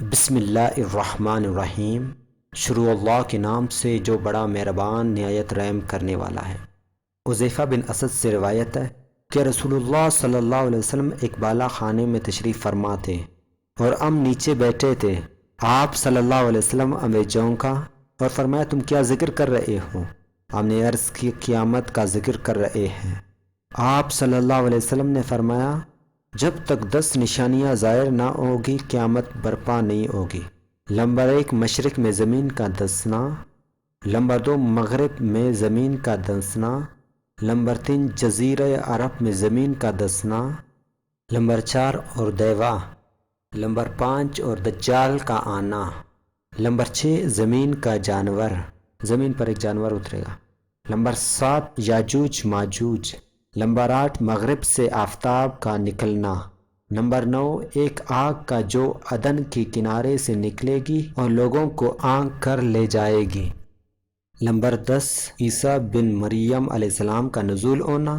بسم اللہ الرحمن الرحیم۔ شروع اللہ کے نام سے جو بڑا مہربان نہایت رحم کرنے والا ہے۔ حذیفہ بن اسد سے روایت ہے کہ رسول اللہ صلی اللہ علیہ وسلم ایک بالا خانے میں تشریف فرما تھے اور ہم نیچے بیٹھے تھے۔ آپ صلی اللہ علیہ وسلم ہمیں جھونکا اور فرمایا تم کیا ذکر کر رہے ہو؟ ہم نے عرض کی قیامت کا ذکر کر رہے ہیں۔ آپ صلی اللہ علیہ وسلم نے فرمایا جب تک 10 نشانیاں ظاہر نہ ہوگی قیامت برپا نہیں ہوگی۔ نمبر 1 مشرق میں زمین کا دھنسنا، نمبر 2 مغرب میں زمین کا دھنسنا، نمبر 3 جزیرہ عرب میں زمین کا دھنسنا، نمبر 4 اور دیوا، نمبر 5 اور دجال کا آنا، نمبر 6 زمین کا جانور، زمین پر ایک جانور اترے گا، نمبر 7 یاجوج ماجوج، نمبر 8 مغرب سے آفتاب کا نکلنا، نمبر 9 ایک آگ کا جو عدن کے کنارے سے نکلے گی اور لوگوں کو آنکھ کر لے جائے گی، نمبر 10 عیسیٰ بن مریم علیہ السلام کا نزول ہونا،